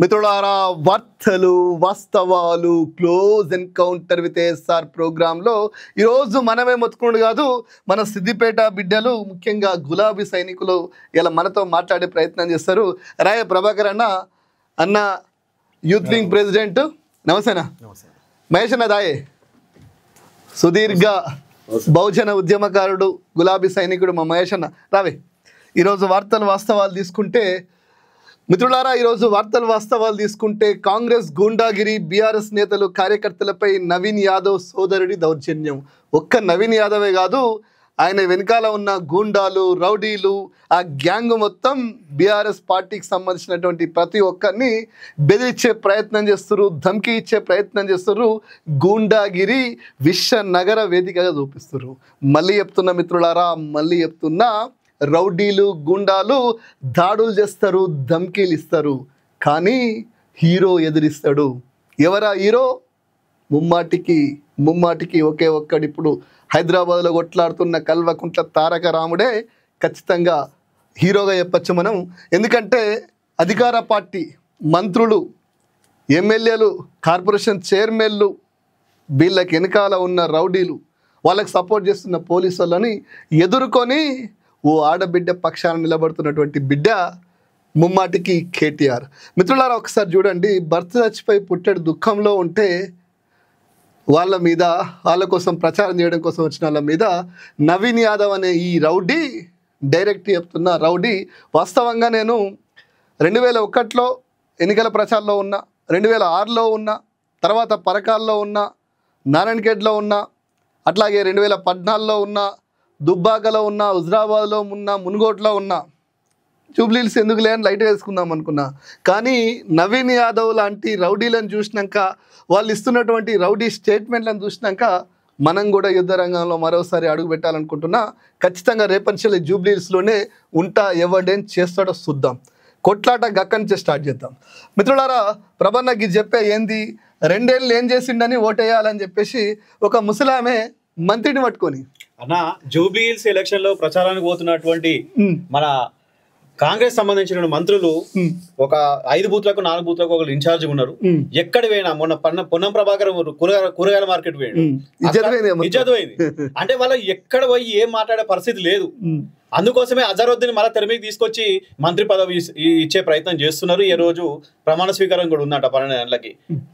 మిత్రులారా, వార్తలు వాస్తవాలు క్లోజ్ ఎన్కౌంటర్ విత్ ఎస్ఆర్ ప్రోగ్రాంలో ఈరోజు మనమే మొత్తుకున్నాడు కాదు, మన సిద్దిపేట బిడ్డలు ముఖ్యంగా గులాబీ సైనికులు ఇలా మనతో మాట్లాడే ప్రయత్నం చేస్తారు. రాయ ప్రభాకర్ అన్న యూత్ వింగ్ ప్రెసిడెంట్, నమస్తేనా. మహేష్ అన్న దాయే, సుదీర్ఘ బహుజన ఉద్యమకారుడు, గులాబీ సైనికుడు మా మహేష్ అన్న రావే. ఈరోజు వార్తలు వాస్తవాలు తీసుకుంటే మిత్రులారా, ఈరోజు వార్తలు వాస్తవాలు తీసుకుంటే కాంగ్రెస్ గూండాగిరి, బీఆర్ఎస్ నేతలు కార్యకర్తలపై నవీన్ యాదవ్ సోదరుడి దౌర్జన్యం. ఒక్క నవీన్ యాదవే కాదు, ఆయన వెనకాల ఉన్న గూండాలు, రౌడీలు, ఆ గ్యాంగ్ మొత్తం బీఆర్ఎస్ పార్టీకి సంబంధించినటువంటి ప్రతి ఒక్కరిని బెదిరించే ప్రయత్నం చేస్తారు, ధమ్కి ఇచ్చే ప్రయత్నం చేస్తారు. గూండాగిరి విశ్వనగర వేదికగా చూపిస్తారు. మళ్ళీ చెప్తున్నా మిత్రులారా, మళ్ళీ చెప్తున్నా, రౌడీలు, గుండాలు దాడులు చేస్తారు, ధమ్కీలు ఇస్తారు, కానీ హీరో ఎదిరిస్తాడు. ఎవరా హీరో? ముమ్మాటికి ఒకే ఒక్కడు ఇప్పుడు హైదరాబాద్లో కొట్లాడుతున్న కల్వకుంట్ల తారక రాముడే ఖచ్చితంగా హీరోగా చెప్పచ్చు మనం. ఎందుకంటే అధికార పార్టీ మంత్రులు, ఎమ్మెల్యేలు, కార్పొరేషన్ చైర్మన్లు, వీళ్ళకి వెనకాల ఉన్న రౌడీలు, వాళ్ళకి సపోర్ట్ చేస్తున్న పోలీసు వాళ్ళని ఎదుర్కొని ఓ ఆడబిడ్డ పక్షాన నిలబడుతున్నటువంటి బిడ్డ ముమ్మాటికి కేటీఆర్. మిత్రులారా, ఒకసారి చూడండి, భర్త చచ్చిపోయి పుట్టెడు దుఃఖంలో ఉంటే వాళ్ళ మీద, వాళ్ళ కోసం ప్రచారం చేయడం కోసం వచ్చిన వాళ్ళ మీద నవీన్ యాదవ్ అనే ఈ రౌడీ, డైరెక్ట్ చెప్తున్న రౌడీ, వాస్తవంగా నేను 2001లో ఎన్నికల ప్రచారంలో ఉన్నా, 2006లో ఉన్నా, తర్వాత పరకాల్లో ఉన్నా, నారాయణఖేడ్లో ఉన్నా, అట్లాగే 2014లో ఉన్నా, దుబ్బాకలో ఉన్నా, హుజరాబాద్లో ఉన్నా, మున్గోట్లో ఉన్నా. జూబ్లీహిల్స్ ఎందుకు లేని లైట్ వేసుకుందాం అనుకున్నా. కానీ నవీన్ యాదవ్ లాంటి రౌడీలను చూసినాక, వాళ్ళు ఇస్తున్నటువంటి రౌడీ స్టేట్మెంట్లను చూసినాక మనం కూడా యుద్ధ రంగంలో మరోసారి అడుగు పెట్టాలనుకుంటున్నా. ఖచ్చితంగా రేపటి జూబ్లీహిల్స్లోనే ఉంటా, ఎవడేం చేస్తాడో చూద్దాం. కొట్లాట గక్కడి నుంచే స్టార్ట్ చేద్దాం. మిత్రులారా, ప్రభన్నకి చెప్పే ఏంది, 2 ఏళ్ళు ఏం చేసిండని ఓటేయాలని చెప్పేసి ఒక ముసలామె మంత్రిని పట్టుకొని అన్న జూబ్లీహిల్స్ ఎలక్షన్ లో ప్రచారానికి పోతున్నటువంటి మన కాంగ్రెస్ సంబంధించిన మంత్రులు ఒక 5 బూత్లకు 4 బూత్లకు ఒకరు ఇన్ఛార్జ్ ఉన్నారు. ఎక్కడ పోయినా, మొన్న పొన్నం ప్రభాకర్ కూరగాయల మార్కెట్ పోయాడు, ఇజ్జత్ పోయింది. అంటే వాళ్ళు ఎక్కడ పోయి ఏం మాట్లాడే పరిస్థితి లేదు. అందుకోసమే అజరుద్దీన్ మళ్ళీ తెర మీద తీసుకొచ్చి మంత్రి పదవి ఇచ్చే ప్రయత్నం చేస్తున్నారు. ఈ రోజు ప్రమాణ స్వీకారం కూడా ఉందట 12 గంటలకి.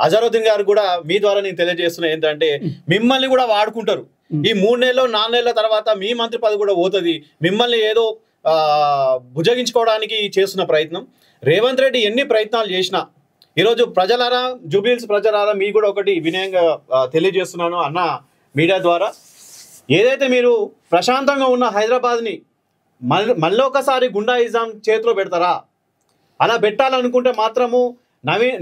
అజరుద్దీన్ గారు కూడా మీ ద్వారా నేను తెలియజేస్తున్నా ఏంటంటే, మిమ్మల్ని కూడా వాడుకుంటారు. ఈ 3 నెలలు 4 నెలల తర్వాత మీ మంత్రి పదవి కూడా పోతుంది. మిమ్మల్ని ఏదో భుజగించుకోవడానికి చేస్తున్న ప్రయత్నం. రేవంత్ రెడ్డి ఎన్ని ప్రయత్నాలు చేసినా, ఈరోజు ప్రజలారా, జూబ్లీహిల్స్ ప్రజలారా, మీ కూడా ఒకటి వినయంగా తెలియజేస్తున్నాను అన్న మీడియా ద్వారా. ఏదైతే మీరు ప్రశాంతంగా ఉన్న హైదరాబాద్ని మళ్ళీ ఒకసారి గుండాయిజం చేతిలో పెడతారా? అలా పెట్టాలనుకుంటే మాత్రము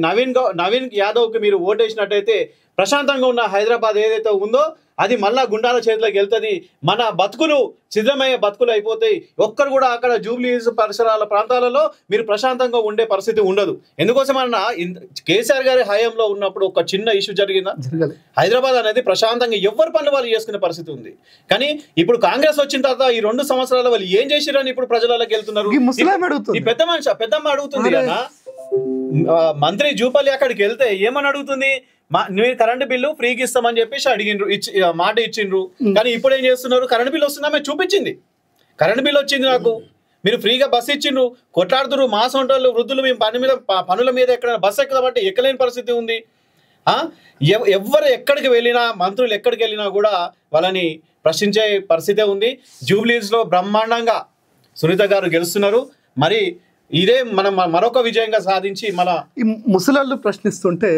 నవీన్ యాదవ్కి మీరు ఓటేసినట్టయితే ప్రశాంతంగా ఉన్న హైదరాబాద్ ఏదైతే ఉందో అది మళ్ళా గుండాల చేతిలోకి వెళ్తుంది. మన బతుకులు సిద్ధమయ్యే బతుకులు అయిపోతాయి. ఒక్కరు కూడా అక్కడ జూబ్లీహిల్స్ పరిసరాల ప్రాంతాలలో మీరు ప్రశాంతంగా ఉండే పరిస్థితి ఉండదు. ఎందుకోసమన్నా, కేసీఆర్ గారి హయాంలో ఉన్నప్పుడు ఒక చిన్న ఇష్యూ జరిగిందా? హైదరాబాద్ అనేది ప్రశాంతంగా ఎవరి పనులు వాళ్ళు చేసుకునే పరిస్థితి ఉంది. కానీ ఇప్పుడు కాంగ్రెస్ వచ్చిన తర్వాత ఈ 2 సంవత్సరాల వాళ్ళు ఏం చేసిరని ఇప్పుడు ప్రజలలోకి వెళ్తున్నారు. ఈ పెద్దమ్మ అడుగుతుంది కదా, మంత్రి జూపల్లి అక్కడికి వెళ్తే ఏమని అడుగుతుంది, మీరు కరెంటు బిల్లు ఫ్రీకి ఇస్తామని చెప్పేసి అడిగిండ్రు, మాట ఇచ్చిండ్రు. కానీ ఇప్పుడు ఏం చేస్తున్నారు, కరెంటు బిల్లు వస్తుందా మేము చూపించింది, కరెంటు బిల్లు వచ్చింది నాకు, మీరు ఫ్రీగా బస్సు ఇచ్చిండ్రు, కొట్లాడుతున్నారు. మా సొంటోళ్ళు వృద్ధులు మేము పనుల మీద ఎక్కడైనా బస్సు ఎక్కదంటే ఎక్కలేని పరిస్థితి ఉంది. ఎవరు ఎక్కడికి వెళ్ళినా, మంత్రులు ఎక్కడికి వెళ్ళినా కూడా వాళ్ళని ప్రశ్నించే పరిస్థితే ఉంది. జూబ్లీహిల్స్లో బ్రహ్మాండంగా సునీత గారు గెలుస్తున్నారు. మరి ఇదే మనం మరొక విజయంగా సాధించి మన ఈ ముసలాళ్ళు ప్రశ్నిస్తుంటే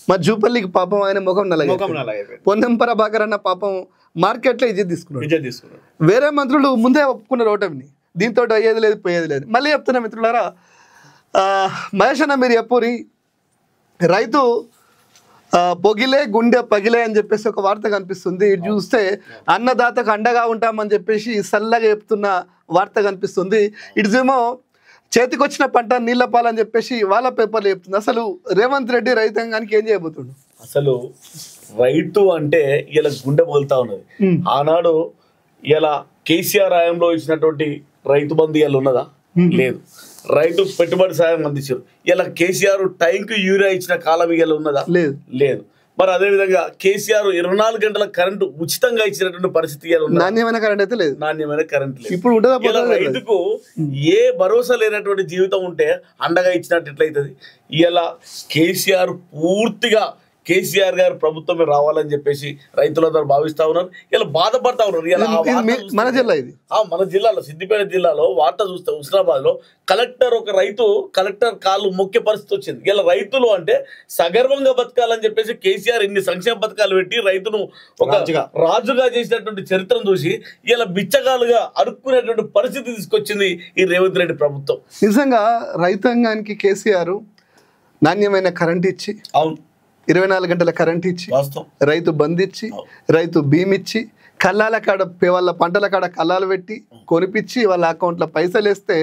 మా జూపల్లికి పాపం ఆయన ముఖం నల్లగా, పొన్నం ప్రభాకర్ అన్న పాపం మార్కెట్లో ఇజ్జత్ తీసుకున్నారు. వేరే మంత్రులు ముందే ఒప్పుకున్నారు ఓటమిని, దీంతో అయ్యేది లేదు పోయేది లేదు. మళ్ళీ చెప్తున్నా మిత్రులారా, మహేష్ అన్న మీరు చెప్పురి, రైతు పొగిలే గుండె పగిలే అని చెప్పేసి ఒక వార్త కనిపిస్తుంది. ఇటు చూస్తే అన్నదాతకు అండగా ఉంటామని చెప్పేసి సల్లగా చెప్తున్న వార్త కనిపిస్తుంది. ఇటుదేమో చేతికొచ్చిన పంట నీళ్ల పాలని చెప్పేసి వాళ్ళ పేపర్లు చెప్తుంది. అసలు రేవంత్ రెడ్డి రైతాంగానికి ఏం చేయబోతుండు? అసలు రైతు అంటే ఇలా గుండె పోలుతా ఉన్నది. ఆనాడు ఇలా కేసీఆర్ హయాంలో ఇచ్చినటువంటి రైతు బంధు ఇలా ఉన్నదా? లేదు. రైతు పెట్టుబడి సాయం అందించారు. ఇలా కేసీఆర్ టైంకి యూరియా ఇచ్చిన కాలం ఇలా ఉన్నదా? లేదు. లేదు. మరి అదే విధంగా కేసీఆర్ 24 గంటల కరెంటు ఉచితంగా ఇచ్చినటువంటి పరిస్థితి నాణ్యమైన కరెంట్ అయితే లేదు. నాణ్యమైన కరెంట్ లేదు. ఇప్పుడు ఉంటుందా? రైతుకు ఏ భరోసా లేనటువంటి జీవితం ఉంటే అండగా ఇచ్చినట్టు ఎట్లయితుంది? ఇలా కేసీఆర్ పూర్తిగా కేసీఆర్ గారు ప్రభుత్వమే రావాలని చెప్పేసి రైతులందరూ భావిస్తా ఉన్నారు. ఇలా బాధపడతా ఉన్నారు. మన జిల్లా ఇది, మన జిల్లాలో సిద్దిపేట జిల్లాలో వార్త చూస్తే హుస్నాబాద్ లో కలెక్టర్ కాళ్ళు మొక్కే పరిస్థితి వచ్చింది. ఇలా రైతులు అంటే సగర్వంగా బతకాలని చెప్పేసి కేసీఆర్ ఇన్ని సంక్షేమ పథకాలు పెట్టి రైతును ఒక రాజుగా చేసినటువంటి చరిత్రను చూసి ఇలా బిచ్చగాలుగా అడుక్కునేటువంటి పరిస్థితి తీసుకొచ్చింది ఈ రేవంత్ రెడ్డి ప్రభుత్వం. నిజంగా రైతాంగానికి కేసీఆర్ నాణ్యమైన కరెంట్ ఇచ్చి, అవును 24 గంటల కరెంట్ ఇచ్చి, రైతు బంద్ ఇచ్చి, రైతు బీమ్ ఇచ్చి, కళ్ళాల కాడ వాళ్ళ పంటల కాడ కళ్ళాలు పెట్టి కొనిపించి వాళ్ళ అకౌంట్లో పైసలు వేస్తే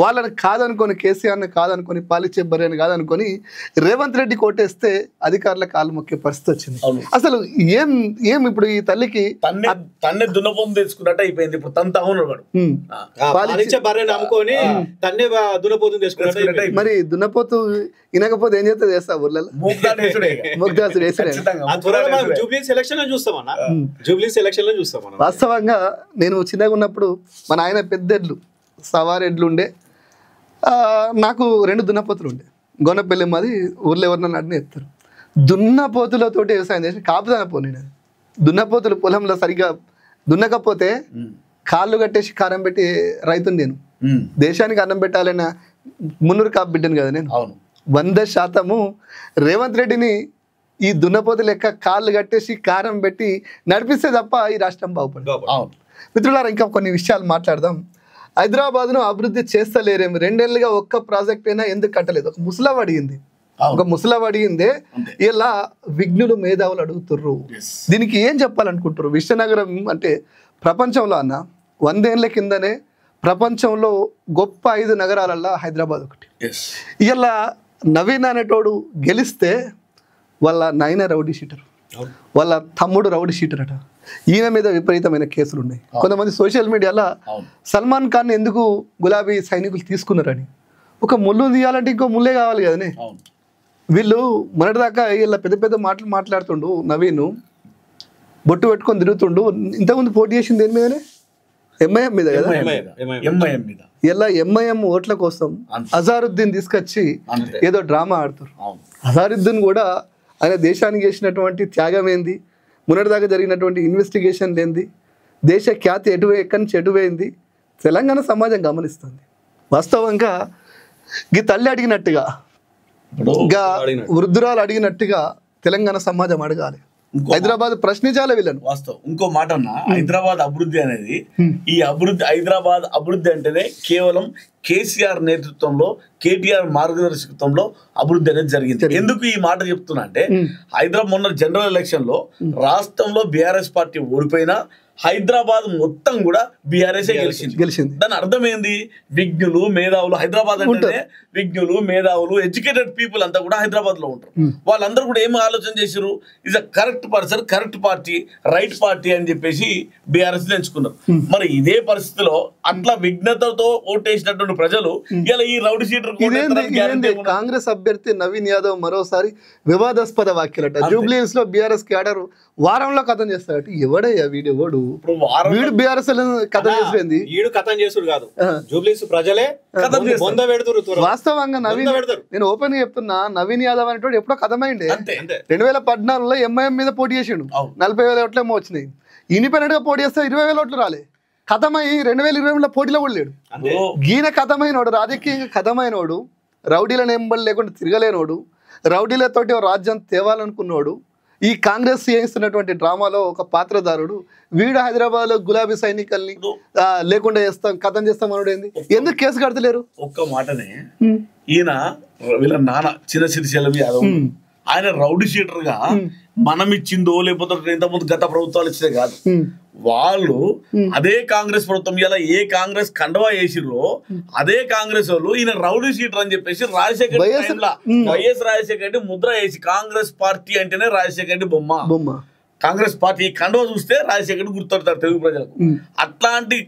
వాళ్ళని కాదనుకొని, కేసీఆర్ని కాదనుకొని, పాలిచ్చే బర్రెని కాదనుకొని రేవంత్ రెడ్డి కోటేస్తే అధికారుల కాలు మొక్కే పరిస్థితి వచ్చింది. అసలు ఏం ఇప్పుడు ఈ తల్లికి తన్నే దున్నపోతు తెచ్చుకున్నట్టు అయిపోయింది. ఇప్పుడు తన మరి దున్నపోతు వినకపోతే ఏం చేస్తే చేస్తా ఊర్లలో వాస్తవంగా నేను చిన్నగా ఉన్నప్పుడు మన ఆయన పెద్దెడ్లు సవారెడ్లు ఉండే, నాకు 2 దున్నపోతులు ఉండే. గొన్నపల్లి మాది, ఊర్లో ఎవరినన్నా అడిని ఎత్తారు. దున్నపోతులతోటి వ్యవసాయం చేసి కాపుదాన పోనీ. దున్నపోతులు పొలంలో సరిగ్గా దున్నకపోతే కాళ్ళు కట్టేసి కారం పెట్టి రైతుని నేను దేశానికి అన్నం పెట్టాలన్న మున్నూరు కాపు బిడ్డను కదా నేను. 100% రేవంత్ రెడ్డిని ఈ దున్నపోతు లెక్క కాళ్ళు కట్టేసి కారం పెట్టి నడిపిస్తే తప్ప ఈ రాష్ట్రం బాగుపడదు. మిత్రులారా, ఇంకా కొన్ని విషయాలు మాట్లాడదాం. హైదరాబాద్ను అభివృద్ధి చేస్తలేరేమి, 2 ఏళ్ళుగా ఒక్క ప్రాజెక్ట్ అయినా ఎందుకు కట్టలేదు? ఒక ముసలవ అడిగిందే ఇలా విఘ్నులు మేధావులు అడుగుతుర్రు. దీనికి ఏం చెప్పాలనుకుంటారు? విశ్వనగరం అంటే ప్రపంచంలో అన్న 100 ఏళ్ళ కిందనే ప్రపంచంలో గొప్ప 5 నగరాలల్లో హైదరాబాద్ ఒకటి. ఇలా నవీన్ అనేటోడు గెలిస్తే వాళ్ళ నాయన రౌడీ షీటర్, వాళ్ళ తమ్ముడు రౌడీ షీటర్ అట. ఈయన మీద విపరీతమైన కేసులు ఉన్నాయి. కొంతమంది సోషల్ మీడియాలో సల్మాన్ ఖాన్ ఎందుకు గులాబీ సైనికులు తీసుకున్నారని, ఒక ముళ్ళు తీయాలంటే ఇంకో ముల్లే కావాలి కదనే. వీళ్ళు మొన్నటిదాకా వీళ్ళ పెద్ద పెద్ద మాటలు మాట్లాడుతుండు. నవీన్ బొట్టు పెట్టుకొని తిరుగుతుండు. ఇంతకుముందు పోటీ చేసింది దేని మీదనే? ఎంఐఎం మీద కదా. ఇలా ఎంఐఎం ఓట్ల కోసం అజారుద్దీన్ తీసుకొచ్చి ఏదో డ్రామా ఆడుతారు. అజారుద్దీన్ కూడా ఆయన దేశానికి చేసినటువంటి త్యాగం ఏంది, మొన్నటిదాకా జరిగినటువంటి ఇన్వెస్టిగేషన్ ఏంది, దేశ ఖ్యాతి ఎక్కడి నుంచి ఎటువైంది తెలంగాణ సమాజం గమనిస్తుంది. వాస్తవంగా ఈ తల్లి అడిగినట్టుగా, వృద్ధురాలు అడిగినట్టుగా తెలంగాణ సమాజం అడగాలి. హైదరాబాద్ ప్రశ్నించాలి వీళ్ళను. వాస్తవం. ఇంకో మాట అన్న, హైదరాబాద్ అభివృద్ధి అనేది, ఈ హైదరాబాద్ అభివృద్ధి అంటేనే కేవలం కేసీఆర్ నేతృత్వంలో, కేటీఆర్ మార్గదర్శకత్వంలో అభివృద్ధి అనేది జరిగింది. ఎందుకు ఈ మాట చెప్తున్నా అంటే, హైదరాబాద్ మొన్న జనరల్ ఎలక్షన్ లో రాష్ట్రంలో బీఆర్ఎస్ పార్టీ ఓడిపోయినా హైదరాబాద్ మొత్తం కూడా బీఆర్ఎస్ గెలిచింది. దాని అర్థం ఏంది? విజ్ఞులు, మేధావులు, హైదరాబాద్ అంటే విజ్ఞులు, మేధావులు, ఎడ్యుకేటెడ్ పీపుల్ అంతా కూడా హైదరాబాద్ లో ఉంటారు. వాళ్ళందరూ కూడా ఏం ఆలోచన చేశారు? Is a correct person, correct party, right party అని చెప్పేసి బీఆర్ఎస్ ఎంచుకున్నారు. మరి ఇదే పరిస్థితిలో అట్లా విఘ్నతతో ఓటేసినటువంటి ప్రజలు ఇలా ఈ రౌడీ షీటర్ కాంగ్రెస్ అభ్యర్థి నవీన్ యాదవ్ మరోసారి వివాదాస్పద వ్యాఖ్యలట. జూబ్లీహిల్స్ లో బీఆర్ఎస్ క్యాడర్ వారంలో కథం చేస్తాడట. ఎవడయ్యా వీడెవడు? వీడు బీఆర్ఎస్ కథం చేసేది, వీడు కథం చేసుడు కాదు, జూబ్లీహిల్స్ ప్రజలే బొంద పెడుతురు. వాస్తవంగా నవీన్, నేను ఓపెన్ గా చెప్తున్నా, నవీన్ యాదవ్ అనేటోడు ఎప్పుడో కథమైండే. 2014లో ఎంఐఎం మీద పోటీ చేసిండు, 40,000 ఓట్లు ఏమో వచ్చినాయి. ఇండిపెండెంట్ గా పోటీ చేస్తే 20,000 ఓట్లు రాలే. కథమై 2020లో పోటీలో కూడా లేడు. గీన కథమైనోడు, రాజకీయంగా కథమైనోడు, రౌడీల నెంబర్ లేకుండా తిరగలేనోడు, రౌడీలతోటి రాజ్యం తేవాలనుకున్నోడు, ఈ కాంగ్రెస్ చేస్తున్నటువంటి డ్రామాలో ఒక పాత్రధారుడు. వీడు హైదరాబాద్ లో గులాబీ సైనికుల్ని లేకుండా చేస్తాం, కథం చేస్తాం అనుడు ఏంది? ఎందుకు కేసు కడతలేరు? ఒక్క మాటనే, ఈయన వీళ్ళ నాన్న చిన్న సిరిశెల్లం యాదవ్, ఆయన రౌడీ షీటర్ గా మనం ఇచ్చిందో లేకపోతే ఇంతకుముందు గత ప్రభుత్వాలు ఇచ్చే కాదు, వాళ్ళు అదే కాంగ్రెస్ ప్రభుత్వం ఇలా ఏ కాంగ్రెస్ కండవా వేసిరో అదే కాంగ్రెస్ వాళ్ళు ఈయన రౌడీ షీటర్ అని చెప్పేసి రాజశేఖర్ వైఎస్ రాజశేఖర రెడ్డి ముద్ర వేసి, కాంగ్రెస్ పార్టీ అంటేనే రాజశేఖర రెడ్డి బొమ్మ, కాంగ్రెస్ పార్టీ కండవా చూస్తే రాజశేఖర్ రెడ్డి గుర్తుపడతారు తెలుగు ప్రజలకు. అట్లాంటి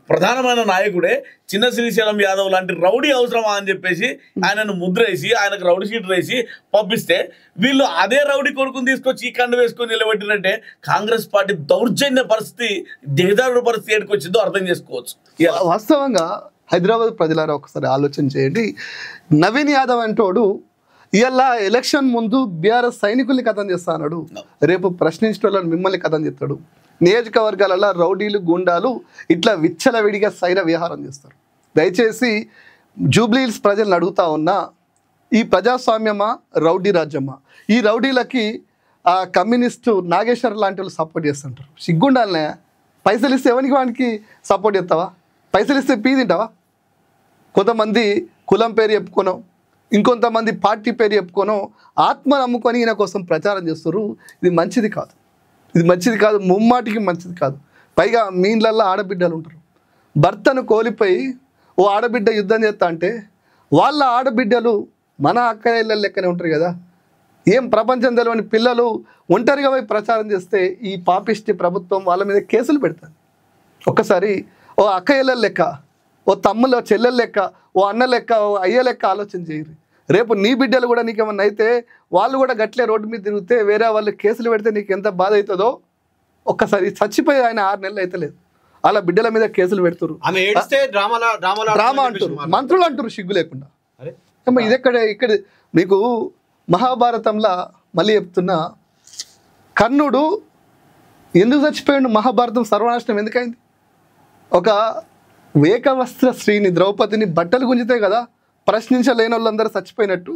ప్రధానమైన నాయకుడే చిన్న శ్రీశైలం యాదవ్ లాంటి రౌడీ అవసరమా అని చెప్పేసి ఆయనను ముద్రేసి ఆయనకు రౌడీ షీట్ వేసి పంపిస్తే వీళ్ళు అదే రౌడీ కొడుకుని తీసుకొచ్చి ఈ కండ వేసుకొని నిలబెట్టినట్టే కాంగ్రెస్ పార్టీ దౌర్జన్య పరిస్థితి దిగజారుడు పరిస్థితి ఏడికి వచ్చిందో అర్థం చేసుకోవచ్చు. వాస్తవంగా హైదరాబాద్ ప్రజలారా ఒకసారి ఆలోచన చేయండి. నవీన్ యాదవ్ అంటోడు ఇవాళ ఎలక్షన్ ముందు బీఆర్ఎస్ సైనికుల్ని కథం చేస్తా అన్నాడు, రేపు ప్రశ్నించడం మిమ్మల్ని కథం చేస్తాడు. నియోజకవర్గాలలో రౌడీలు గుండాలు ఇట్లా విచ్చలవిడిగా సైర విహారం చేస్తారు. దయచేసి జూబ్లీహిల్స్ ప్రజలను అడుగుతా ఉన్నా, ఈ ప్రజాస్వామ్యమా రౌడీ రాజ్యమా? ఈ రౌడీలకి ఆ కమ్యూనిస్టు నాగేశ్వర్ లాంటి వాళ్ళు సపోర్ట్ చేస్తుంటారు. సిగ్గుండాలనే పైసలు ఇస్తే ఎవరికి వానికి సపోర్ట్ చేస్తావా? పైసలు ఇస్తే పీ తింటావా? కొంతమంది కులం పేరు చెప్పుకోనో, ఇంకొంతమంది పార్టీ పేరు చెప్పుకోనో ఆత్మ నమ్ముకొని ఈయన కోసం ప్రచారం చేస్తారు. ఇది మంచిది కాదు, ఇది మంచిది కాదు, ముమ్మాటికి మంచిది కాదు. పైగా మీ ఇళ్ళల్లో ఆడబిడ్డలు ఉంటారు. భర్తను కోల్పోయి ఓ ఆడబిడ్డ యుద్ధం చేస్తా అంటే వాళ్ళ ఆడబిడ్డలు మన అక్కయ్యల లెక్కనే ఉంటారు కదా. ఏం ప్రపంచం తెలియని పిల్లలు ఒంటరిగా పోయి ప్రచారం చేస్తే ఈ పాపిష్టి ప్రభుత్వం వాళ్ళ మీద కేసులు పెడతారు. ఒక్కసారి ఓ అక్కయ్యల లెక్క, ఓ తమ్ముల చెల్లెల లెక్క, ఓ అన్న లెక్క, ఓ అయ్య లెక్క ఆలోచన చేయరు. రేపు నీ బిడ్డలు కూడా నీకేమన్నా అయితే వాళ్ళు కూడా గట్లే రోడ్డు మీద తిరిగితే వేరే వాళ్ళు కేసులు పెడితే నీకు ఎంత బాధ అవుతుందో ఒక్కసారి. చచ్చిపోయి ఆయన 6 నెలలు అయితే లేదు, అలా బిడ్డల మీద కేసులు పెడుతురు. డ్రామా అంటారు, మంత్రులు అంటారు సిగ్గు లేకుండా. ఇది ఇక్కడ మీకు మహాభారతంలో మళ్ళీ చెప్తున్నా, కర్ణుడు ఎందుకు చచ్చిపోయాడు? మహాభారతం సర్వనాశనం ఎందుకైంది? ఒక ఏకవస్త్ర స్త్రీని ద్రౌపదిని బట్టలు గుంజితే కదా ప్రశ్నించలేని వాళ్ళందరూ చచ్చిపోయినట్టు.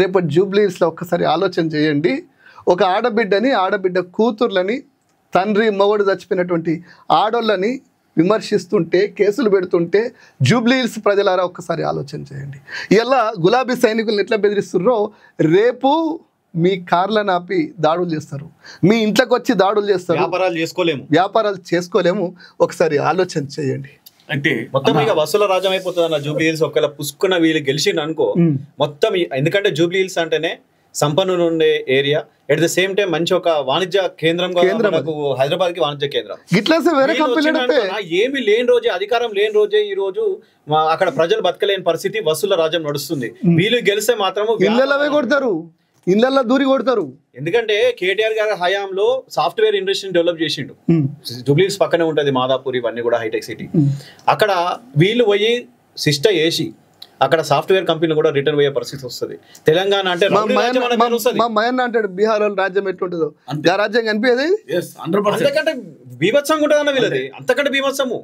రేపు జూబ్లీహిల్స్లో ఒక్కసారి ఆలోచన చేయండి. ఒక ఆడబిడ్డని, ఆడబిడ్డ కూతుర్లని, తండ్రి మొగుడు చచ్చిపోయినటువంటి ఆడోళ్ళని విమర్శిస్తుంటే, కేసులు పెడుతుంటే జూబ్లీహిల్స్ ప్రజలారా ఒక్కసారి ఆలోచన చేయండి. ఇలా గులాబీ సైనికులను ఎట్లా బెదిరిస్తున్నారో రేపు మీ కార్లను ఆపి దాడులు చేస్తారు, మీ ఇంట్లోకి వచ్చి దాడులు చేస్తారు. వ్యాపారాలు చేసుకోలేము. ఒకసారి ఆలోచన చేయండి. అంటే మొత్తం ఇక వసూల రాజ్యం అయిపోతుంది అన్న జూబ్లీహిల్స్. ఒకవేళ పుసుకున్న వీళ్ళు గెలిచిండు అనుకో మొత్తం, ఎందుకంటే జూబ్లీహిల్స్ అంటేనే సంపన్నులు ఉండే area, at the same time మంచి ఒక వాణిజ్య కేంద్రంగా హైదరాబాద్ కి వాణిజ్య కేంద్రం. ఏమి లేని రోజే, అధికారం లేని రోజే ఈ రోజు అక్కడ ప్రజలు బతకలేని పరిస్థితి, వసూల రాజ్యం నడుస్తుంది. వీళ్ళు గెలిస్తే మాత్రము ఇళ్ళవే కొడతారు, ఇళ్ళల్లో దూరి కొడతారు. ఎందుకంటే కేటీఆర్ గారి హయాంలో సాఫ్ట్వేర్ ఇండస్ట్రీని డెవలప్ చేసిండు. జూబ్లీహిల్స్ పక్కనే ఉంటది మాదాపూర్, ఇవన్నీ కూడా హైటెక్ సిటీ. అక్కడ వీళ్ళు పోయి సిస్ట వేసి అక్కడ సాఫ్ట్వేర్ కంపెనీ కూడా రిటర్న్ పోయే పరిస్థితి వస్తుంది. తెలంగాణ అంటే మా మయన్న అంటాడు బీహార్ రాజ్యం ఎట్లుంటుందో, ఆ రాజ్యం కనిపించేది అంతకంటే బీభత్సంగా ఉంటుంది అన్న వీళ్ళది, అంతకంటే బీభత్సము.